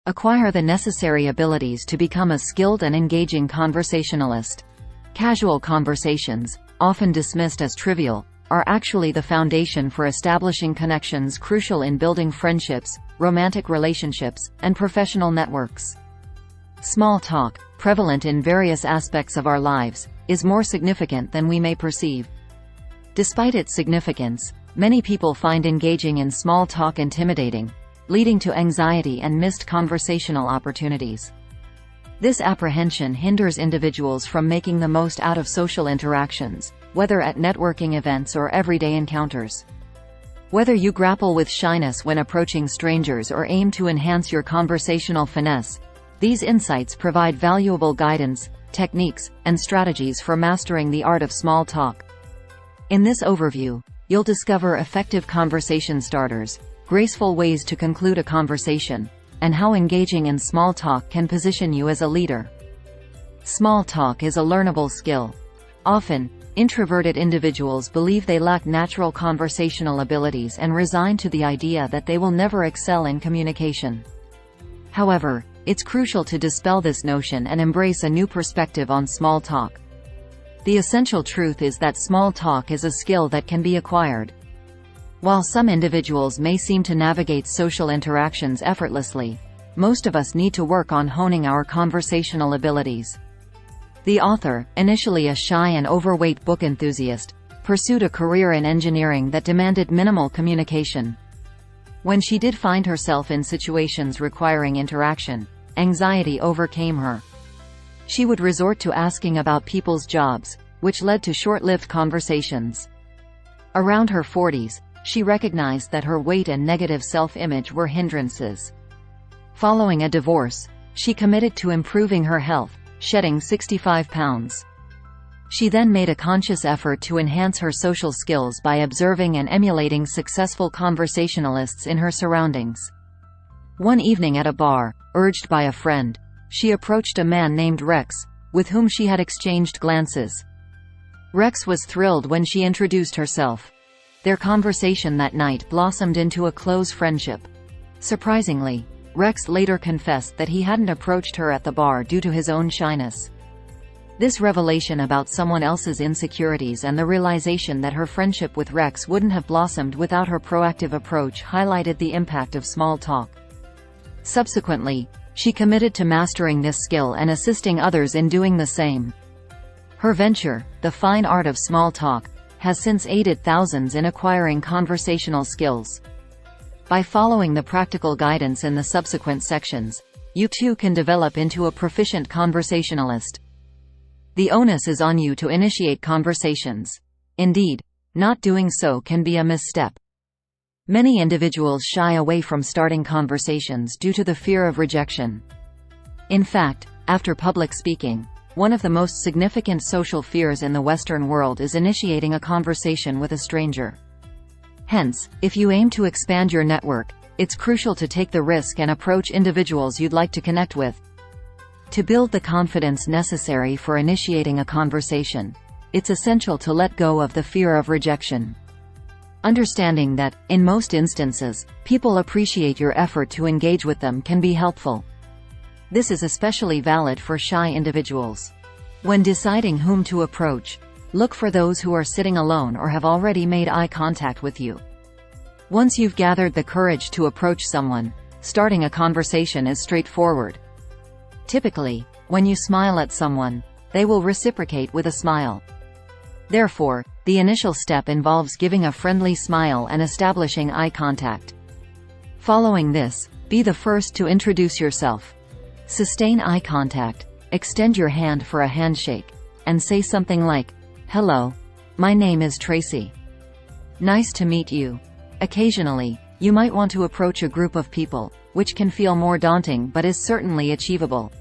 Acquire the necessary abilities to become a skilled and engaging conversationalist. Casual conversations, often dismissed as trivial, are actually the foundation for establishing connections crucial in building friendships, romantic relationships, and professional networks. Small talk, prevalent in various aspects of our lives, is more significant than we may perceive. Despite its significance, many people find engaging in small talk intimidating, leading to anxiety and missed conversational opportunities. This apprehension hinders individuals from making the most out of social interactions, whether at networking events or everyday encounters. Whether you grapple with shyness when approaching strangers or aim to enhance your conversational finesse, these insights provide valuable guidance, techniques, and strategies for mastering the art of small talk. In this overview, you'll discover effective conversation starters, graceful ways to conclude a conversation, and how engaging in small talk can position you as a leader. Small talk is a learnable skill. Often, introverted individuals believe they lack natural conversational abilities and resign to the idea that they will never excel in communication. However, it's crucial to dispel this notion and embrace a new perspective on small talk. The essential truth is that small talk is a skill that can be acquired. While some individuals may seem to navigate social interactions effortlessly, most of us need to work on honing our conversational abilities. The author, initially a shy and overweight book enthusiast, pursued a career in engineering that demanded minimal communication. When she did find herself in situations requiring interaction, anxiety overcame her. She would resort to asking about people's jobs, which led to short-lived conversations. Around her 40s, she recognized that her weight and negative self-image were hindrances. Following a divorce, she committed to improving her health, shedding 65 pounds. She then made a conscious effort to enhance her social skills by observing and emulating successful conversationalists in her surroundings. One evening at a bar, urged by a friend, she approached a man named Rex, with whom she had exchanged glances. Rex was thrilled when she introduced herself. Their conversation that night blossomed into a close friendship. Surprisingly, Rex later confessed that he hadn't approached her at the bar due to his own shyness. This revelation about someone else's insecurities and the realization that her friendship with Rex wouldn't have blossomed without her proactive approach highlighted the impact of small talk. Subsequently, she committed to mastering this skill and assisting others in doing the same. Her venture, The Fine Art of Small Talk, has since aided thousands in acquiring conversational skills. By following the practical guidance in the subsequent sections, you too can develop into a proficient conversationalist. The onus is on you to initiate conversations. Indeed, not doing so can be a misstep. Many individuals shy away from starting conversations due to the fear of rejection. In fact, after public speaking, one of the most significant social fears in the Western world is initiating a conversation with a stranger. Hence, if you aim to expand your network, it's crucial to take the risk and approach individuals you'd like to connect with. To build the confidence necessary for initiating a conversation, it's essential to let go of the fear of rejection. Understanding that, in most instances, people appreciate your effort to engage with them can be helpful. This is especially valid for shy individuals. When deciding whom to approach, look for those who are sitting alone or have already made eye contact with you. Once you've gathered the courage to approach someone, starting a conversation is straightforward. Typically, when you smile at someone, they will reciprocate with a smile. Therefore, the initial step involves giving a friendly smile and establishing eye contact. Following this, be the first to introduce yourself. Sustain eye contact, extend your hand for a handshake, and say something like, "Hello, my name is Tracy. Nice to meet you." Occasionally, you might want to approach a group of people, which can feel more daunting but is certainly achievable.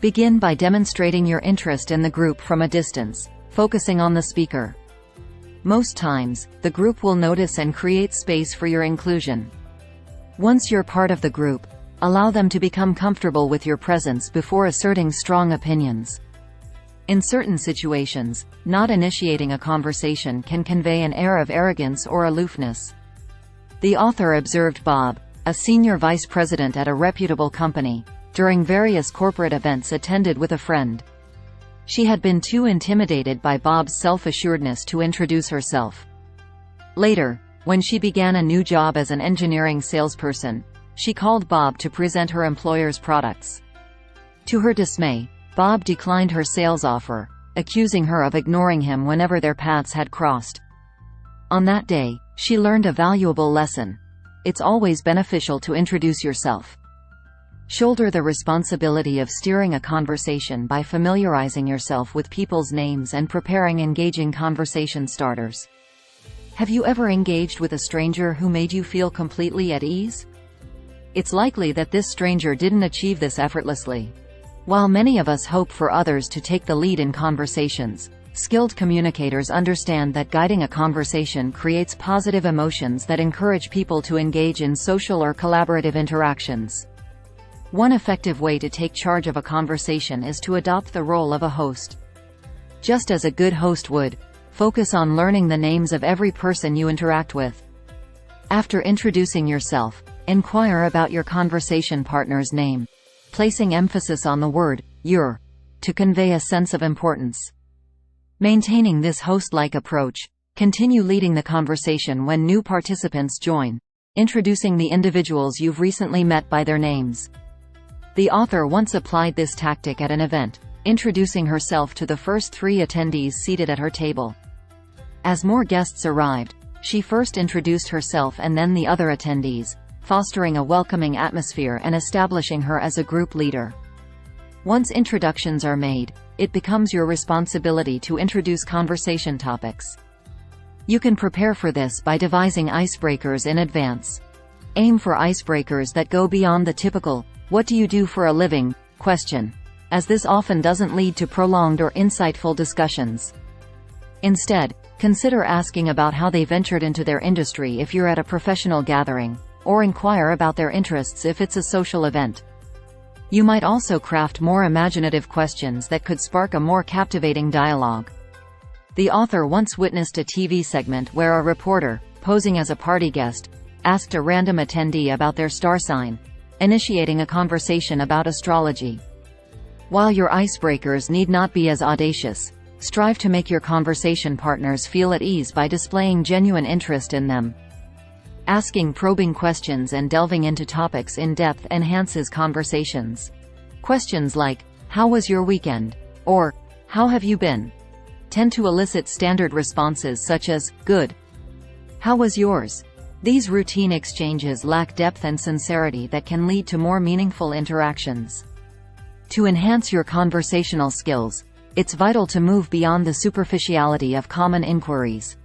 Begin by demonstrating your interest in the group from a distance, focusing on the speaker. Most times, the group will notice and create space for your inclusion. Once you're part of the group, allow them to become comfortable with your presence before asserting strong opinions. In certain situations, not initiating a conversation can convey an air of arrogance or aloofness. The author observed Bob, a senior vice president at a reputable company, during various corporate events attended with a friend. She had been too intimidated by Bob's self-assuredness to introduce herself. Later, when she began a new job as an engineering salesperson, she called Bob to present her employer's products. To her dismay, Bob declined her sales offer, accusing her of ignoring him whenever their paths had crossed. On that day, she learned a valuable lesson. It's always beneficial to introduce yourself. Shoulder the responsibility of steering a conversation by familiarizing yourself with people's names and preparing engaging conversation starters. Have you ever engaged with a stranger who made you feel completely at ease? It's likely that this stranger didn't achieve this effortlessly. While many of us hope for others to take the lead in conversations, skilled communicators understand that guiding a conversation creates positive emotions that encourage people to engage in social or collaborative interactions. One effective way to take charge of a conversation is to adopt the role of a host. Just as a good host would, focus on learning the names of every person you interact with. After introducing yourself, inquire about your conversation partner's name, placing emphasis on the word "your" to convey a sense of importance. Maintaining this host-like approach, continue leading the conversation when new participants join, introducing the individuals you've recently met by their names. The author once applied this tactic at an event, introducing herself to the first 3 attendees seated at her table. As more guests arrived, she first introduced herself and then the other attendees, fostering a welcoming atmosphere and establishing her as a group leader. Once introductions are made, it becomes your responsibility to introduce conversation topics. You can prepare for this by devising icebreakers in advance. Aim for icebreakers that go beyond the typical, "What do you do for a living?" question, as this often doesn't lead to prolonged or insightful discussions. Instead, consider asking about how they ventured into their industry if you're at a professional gathering, or inquire about their interests if it's a social event. You might also craft more imaginative questions that could spark a more captivating dialogue. The author once witnessed a TV segment where a reporter, posing as a party guest, asked a random attendee about their star sign, initiating a conversation about astrology. While your icebreakers need not be as audacious, strive to make your conversation partners feel at ease by displaying genuine interest in them. Asking probing questions and delving into topics in depth enhances conversations. Questions like, "How was your weekend?" or "How have you been?" tend to elicit standard responses such as, "Good. How was yours?" These routine exchanges lack depth and sincerity that can lead to more meaningful interactions. To enhance your conversational skills, it's vital to move beyond the superficiality of common inquiries.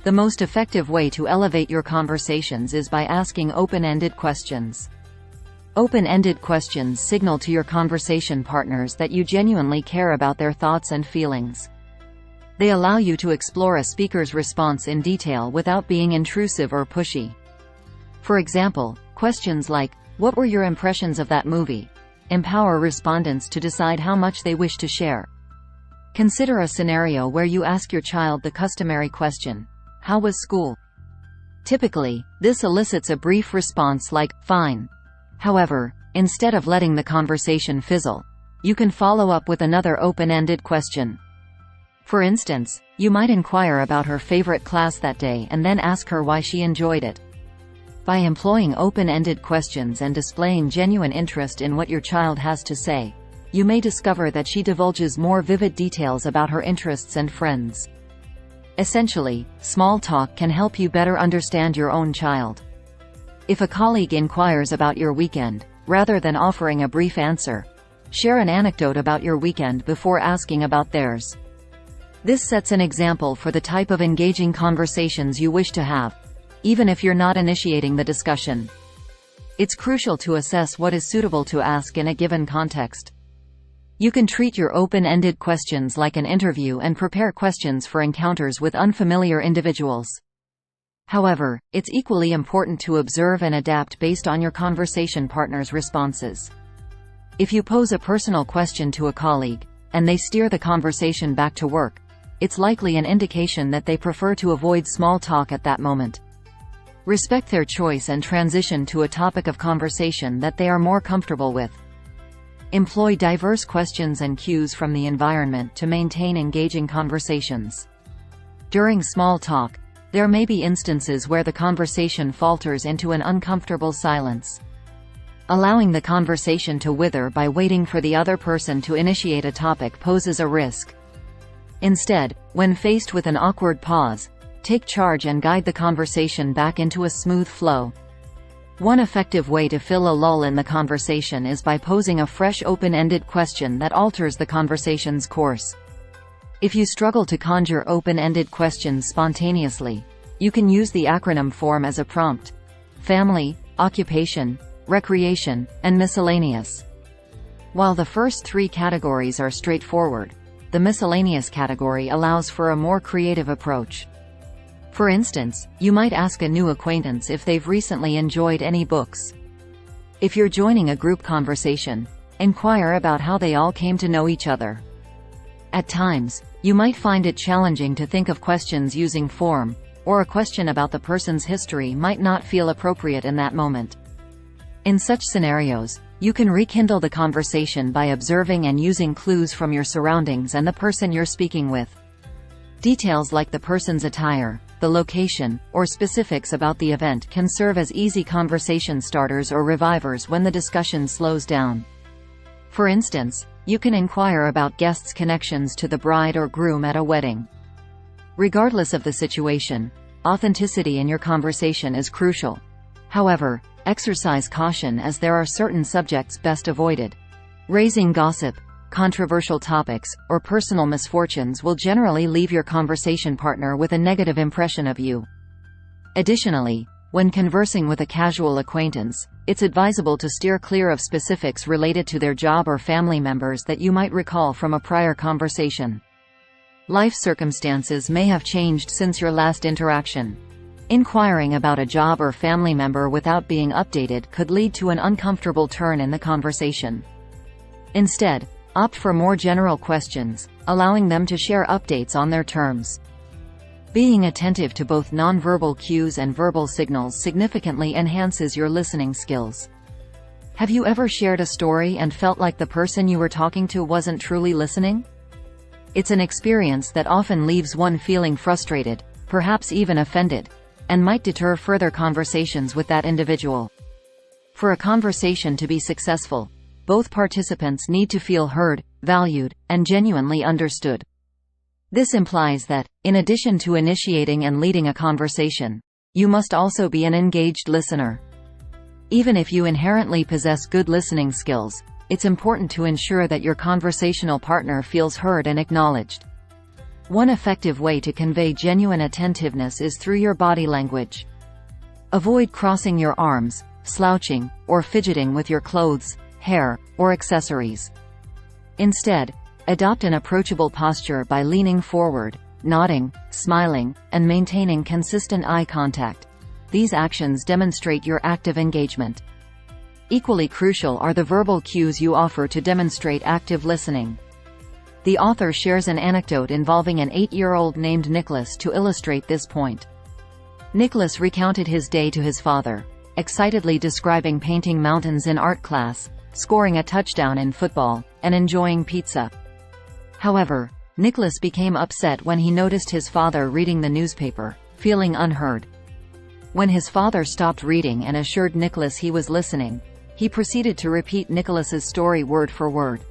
The most effective way to elevate your conversations is by asking open-ended questions. Open-ended questions signal to your conversation partners that you genuinely care about their thoughts and feelings. They allow you to explore a speaker's response in detail without being intrusive or pushy. For example, questions like, "What were your impressions of that movie?" empower respondents to decide how much they wish to share. Consider a scenario where you ask your child the customary question, "How was school?" Typically, this elicits a brief response like, "Fine." However, instead of letting the conversation fizzle, you can follow up with another open-ended question. For instance, you might inquire about her favorite class that day and then ask her why she enjoyed it. By employing open-ended questions and displaying genuine interest in what your child has to say, you may discover that she divulges more vivid details about her interests and friends. Essentially, small talk can help you better understand your own child. If a colleague inquires about your weekend, rather than offering a brief answer, share an anecdote about your weekend before asking about theirs. This sets an example for the type of engaging conversations you wish to have, even if you're not initiating the discussion. It's crucial to assess what is suitable to ask in a given context. You can treat your open-ended questions like an interview and prepare questions for encounters with unfamiliar individuals. However, it's equally important to observe and adapt based on your conversation partner's responses. If you pose a personal question to a colleague, and they steer the conversation back to work, it's likely an indication that they prefer to avoid small talk at that moment. Respect their choice and transition to a topic of conversation that they are more comfortable with. Employ diverse questions and cues from the environment to maintain engaging conversations. During small talk, there may be instances where the conversation falters into an uncomfortable silence. Allowing the conversation to wither by waiting for the other person to initiate a topic poses a risk. Instead, when faced with an awkward pause, take charge and guide the conversation back into a smooth flow. One effective way to fill a lull in the conversation is by posing a fresh open-ended question that alters the conversation's course. If you struggle to conjure open-ended questions spontaneously, you can use the acronym form as a prompt: family, occupation, recreation, and miscellaneous. While the first three categories are straightforward, the miscellaneous category allows for a more creative approach. For instance, you might ask a new acquaintance if they've recently enjoyed any books. If you're joining a group conversation, inquire about how they all came to know each other. At times, you might find it challenging to think of questions using form, or a question about the person's history might not feel appropriate in that moment. In such scenarios, you can rekindle the conversation by observing and using clues from your surroundings and the person you're speaking with. Details like the person's attire, the location, or specifics about the event can serve as easy conversation starters or revivers when the discussion slows down. For instance, you can inquire about guests' connections to the bride or groom at a wedding. Regardless of the situation, authenticity in your conversation is crucial. However, exercise caution as there are certain subjects best avoided. Raising gossip, controversial topics, or personal misfortunes will generally leave your conversation partner with a negative impression of you. Additionally, when conversing with a casual acquaintance, it's advisable to steer clear of specifics related to their job or family members that you might recall from a prior conversation. Life circumstances may have changed since your last interaction. Inquiring about a job or family member without being updated could lead to an uncomfortable turn in the conversation. Instead, opt for more general questions, allowing them to share updates on their terms. Being attentive to both nonverbal cues and verbal signals significantly enhances your listening skills. Have you ever shared a story and felt like the person you were talking to wasn't truly listening? It's an experience that often leaves one feeling frustrated, perhaps even offended, and might deter further conversations with that individual. For a conversation to be successful, both participants need to feel heard, valued, and genuinely understood. This implies that, in addition to initiating and leading a conversation, you must also be an engaged listener. Even if you inherently possess good listening skills, it's important to ensure that your conversational partner feels heard and acknowledged. One effective way to convey genuine attentiveness is through your body language. Avoid crossing your arms, slouching, or fidgeting with your clothes, hair, or accessories. Instead, adopt an approachable posture by leaning forward, nodding, smiling, and maintaining consistent eye contact. These actions demonstrate your active engagement. Equally crucial are the verbal cues you offer to demonstrate active listening. The author shares an anecdote involving an 8-year-old named Nicholas to illustrate this point. Nicholas recounted his day to his father, excitedly describing painting mountains in art class, scoring a touchdown in football, and enjoying pizza. However, Nicholas became upset when he noticed his father reading the newspaper, feeling unheard. When his father stopped reading and assured Nicholas he was listening, he proceeded to repeat Nicholas's story word for word.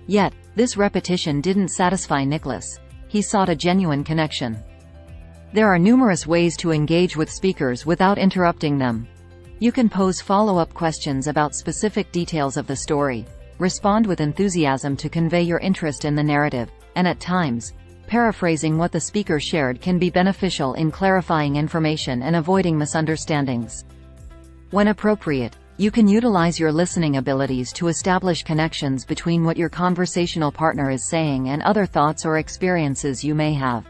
Yet, this repetition didn't satisfy Nicholas. He sought a genuine connection. There are numerous ways to engage with speakers without interrupting them. You can pose follow-up questions about specific details of the story, respond with enthusiasm to convey your interest in the narrative, and at times, paraphrasing what the speaker shared can be beneficial in clarifying information and avoiding misunderstandings. When appropriate, you can utilize your listening abilities to establish connections between what your conversational partner is saying and other thoughts or experiences you may have.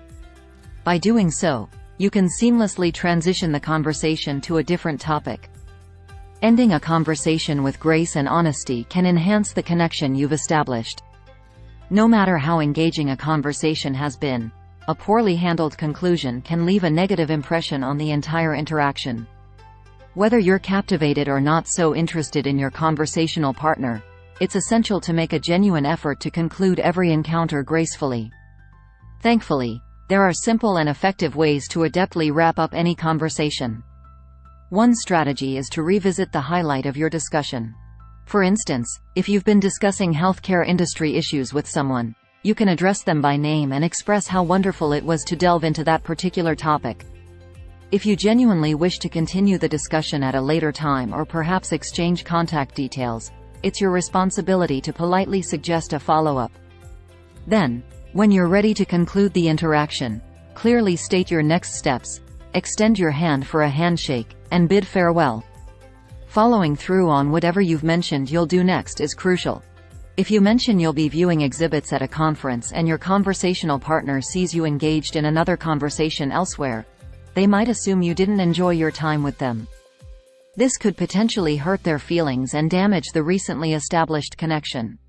By doing so, you can seamlessly transition the conversation to a different topic. Ending a conversation with grace and honesty can enhance the connection you've established. No matter how engaging a conversation has been, a poorly handled conclusion can leave a negative impression on the entire interaction. Whether you're captivated or not so interested in your conversational partner, it's essential to make a genuine effort to conclude every encounter gracefully. Thankfully, there are simple and effective ways to adeptly wrap up any conversation. One strategy is to revisit the highlight of your discussion. For instance, if you've been discussing healthcare industry issues with someone, you can address them by name and express how wonderful it was to delve into that particular topic. If you genuinely wish to continue the discussion at a later time or perhaps exchange contact details, it's your responsibility to politely suggest a follow-up. Then, when you're ready to conclude the interaction, clearly state your next steps, extend your hand for a handshake, and bid farewell. Following through on whatever you've mentioned you'll do next is crucial. If you mention you'll be viewing exhibits at a conference and your conversational partner sees you engaged in another conversation elsewhere, they might assume you didn't enjoy your time with them. This could potentially hurt their feelings and damage the recently established connection.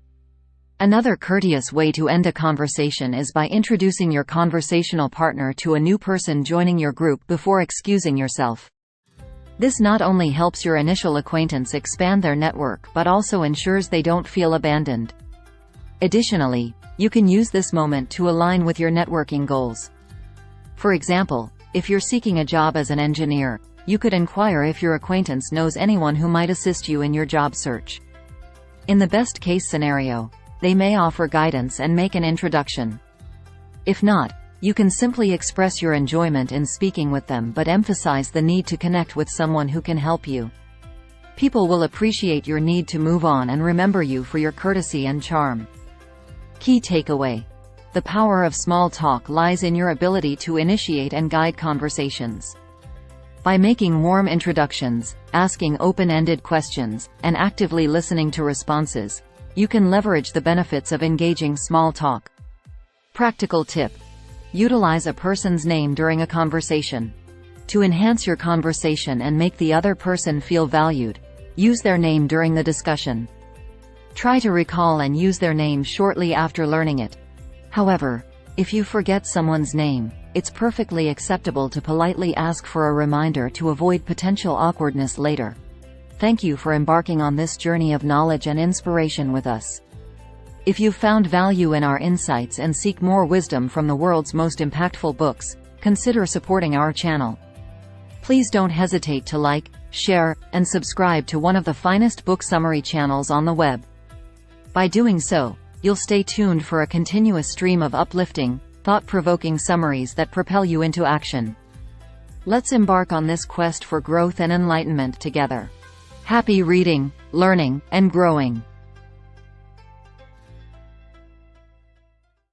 Another courteous way to end a conversation is by introducing your conversational partner to a new person joining your group before excusing yourself. This not only helps your initial acquaintance expand their network but also ensures they don't feel abandoned. Additionally, you can use this moment to align with your networking goals. For example, if you're seeking a job as an engineer, you could inquire if your acquaintance knows anyone who might assist you in your job search. In the best-case scenario, they may offer guidance and make an introduction. If not, you can simply express your enjoyment in speaking with them but emphasize the need to connect with someone who can help you. People will appreciate your need to move on and remember you for your courtesy and charm. Key takeaway: the power of small talk lies in your ability to initiate and guide conversations. By making warm introductions, asking open-ended questions, and actively listening to responses, you can leverage the benefits of engaging small talk. Practical tip: utilize a person's name during a conversation. To enhance your conversation and make the other person feel valued, use their name during the discussion. Try to recall and use their name shortly after learning it. However, if you forget someone's name, it's perfectly acceptable to politely ask for a reminder to avoid potential awkwardness later. Thank you for embarking on this journey of knowledge and inspiration with us. If you've found value in our insights and seek more wisdom from the world's most impactful books, consider supporting our channel. Please don't hesitate to like, share, and subscribe to one of the finest book summary channels on the web. By doing so, you'll stay tuned for a continuous stream of uplifting, thought-provoking summaries that propel you into action. Let's embark on this quest for growth and enlightenment together. Happy reading, learning, and growing!